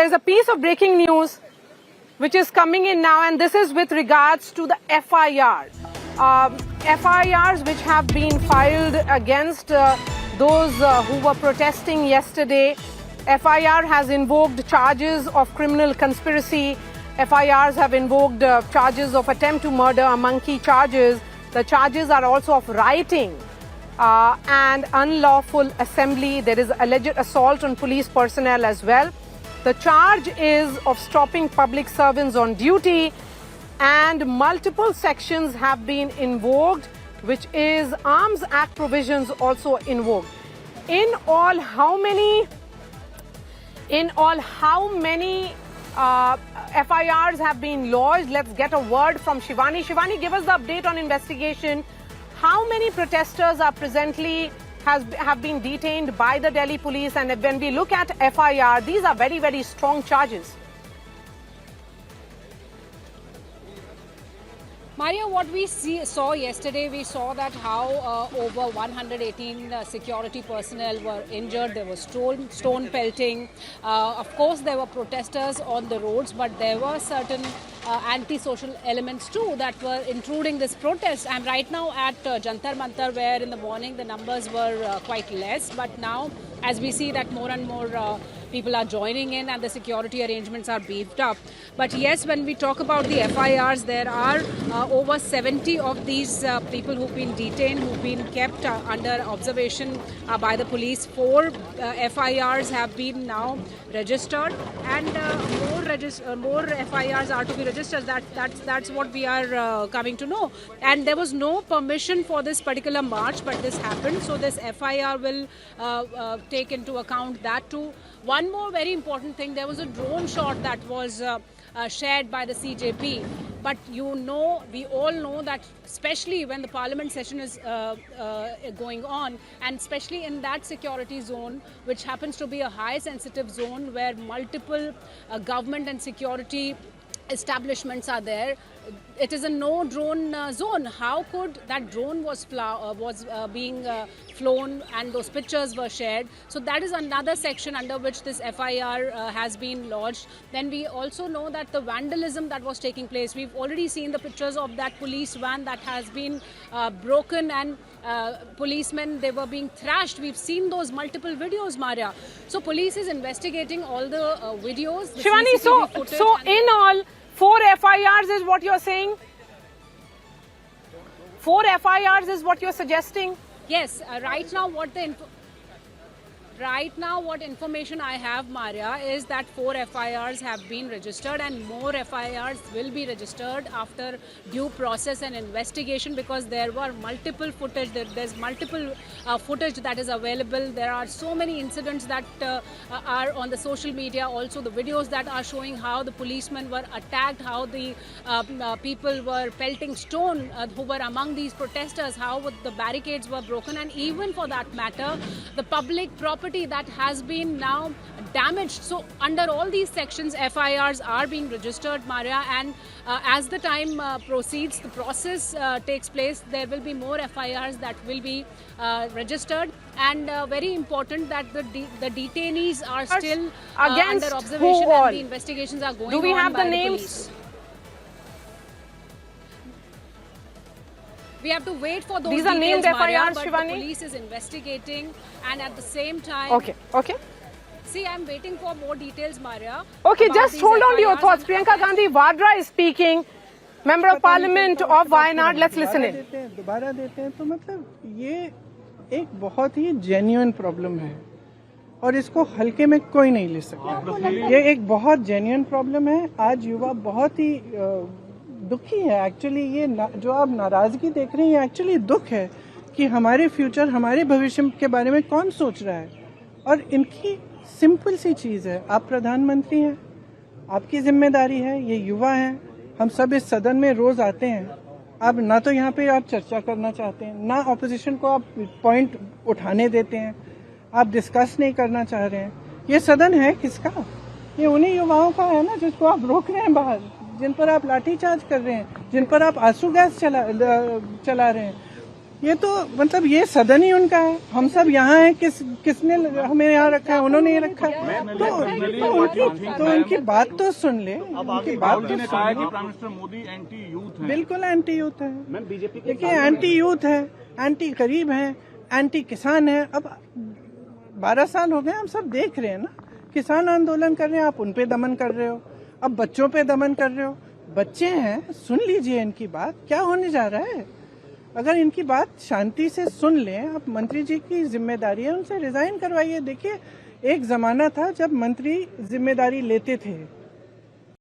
there's a piece of breaking news which is coming in now, and this is with regards to the FIRs. FIRs which have been filed against those who were protesting yesterday. FIR has invoked charges of criminal conspiracy. FIRs have invoked charges of attempt to murder among key charges. The charges are also of rioting and unlawful assembly. There is alleged assault on police personnel as well. The charge is of stopping public servants on duty, and multiple sections have been invoked, which is Arms Act provisions also invoked. In all, how many FIRs have been lodged? Let's get a word from Shivani. Shivani, give us the update on investigation. How many protesters are presently have been detained by the Delhi police? And when we look at FIR, these are very, very strong charges. Maria, what we saw yesterday, we saw that how over 118 security personnel were injured. There was stone pelting. Of course, there were protesters on the roads, but there were certain anti-social elements too that were intruding this protest. I'm right now at Jantar Mantar, where in the morning the numbers were quite less, but now as we see that more and more people are joining in and the security arrangements are beefed up. But yes, when we talk about the FIRs, there are over 70 of these people who've been detained, who've been kept under observation by the police. 4 FIRs have been now registered, and more FIRs are to be registered. That's what we are coming to know. And there was no permission for this particular march, but this happened. So this FIR will take into account that too. One more very important thing, there was a drone shot that was shared by the CJP. But you know, we all know that especially when the parliament session is going on, and especially in that security zone, which happens to be a high sensitive zone where multiple government and security establishments are there, it is a no drone zone. How could that drone was being flown and those pictures were shared? So that is another section under which this FIR has been lodged. Then we also know that the vandalism that was taking place, we've already seen the pictures of that police van that has been broken, and policemen, they were being thrashed. We've seen those multiple videos, Maria. So police is investigating all the videos. The Shivani, so in all, 4 FIRs is what you're saying? 4 FIRs is what you're suggesting? Yes, right now what information I have, Maria, is that 4 FIRs have been registered, and more FIRs will be registered after due process and investigation, because there were multiple footage. There's multiple footage that is available. There are so many incidents that are on the social media. Also, the videos that are showing how the policemen were attacked, how the people were pelting stone who were among these protesters, how the barricades were broken, and even for that matter, the public property that has been now damaged. So under all these sections, FIRs are being registered, Maria, and as the time proceeds, the process takes place, there will be more FIRs that will be registered. And very important that the detainees are still under observation, and the investigations are going on. Do we have by the names? Police. We have to wait for those These are details, named Maria, FIRs, but Shivani? the police is investigating, and at the same time... Okay. See, I'm waiting for more details, Maria. Okay, just hold on to your thoughts. Priyanka Gandhi Vadra is speaking, Member of Parliament of Wayanad. Let's listen in. दोबारा देते हैं तो मतलब ये एक बहुत ही genuine problem है, और इसको हल्के में कोई नहीं ले सकता। ये एक बहुत जेन्युइन प्रॉब्लम है। आज युवा बहुत ही दुखी है। एक्चुअली ये जो आप नाराजगी देख रहे हैं, एक्चुअली दुख है कि हमारे फ्यूचर, हमारे भविष्य के बारे में कौन सोच रहा है। और इनकी सिंपल सी चीज़ है, आप प्रधानमंत्री हैं, आपकी जिम्मेदारी है, ये युवा हैं, हम सब इस सदन में रोज आते हैं। आप ना तो यहाँ पे आप चर्चा करना चाहते हैं, ना ऑपोजिशन को आप पॉइंट उठाने देते हैं, आप डिस्कस नहीं करना चाह रहे हैं। ये सदन है किसका? ये उन्हीं युवाओं का है ना, जिसको आप रोक रहे हैं बाहर, जिन पर आप लाठीचार्ज कर रहे हैं, जिन पर आप आंसू गैस चला रहे हैं। ये तो मतलब ये सदन ही उनका है, हम सब यहाँ हैं, किसने हमें यहाँ रखा है, उन्होंने ये रखा है, तो उनकी बात तो सुन ले, उनकी बात तो सुन ले। Prime minister Modi anti youth है। बिल्कुल एंटी यूथ है, देखिए एंटी यूथ है, एंटी गरीब है, एंटी किसान है। अब 12 साल हो गए, हम सब देख रहे हैं ना, किसान आंदोलन कर रहे हैं, आप उन पे दमन कर रहे हो, अब बच्चों पे दमन कर रहे हो। बच्चे हैं, सुन लीजिए इनकी बात, क्या होने जा रहा है। अगर इनकी बात शांति से सुन लें, आप मंत्री जी की जिम्मेदारी है, उनसे रिजाइन करवाइए। देखिए एक जमाना था जब मंत्री जिम्मेदारी लेते थे,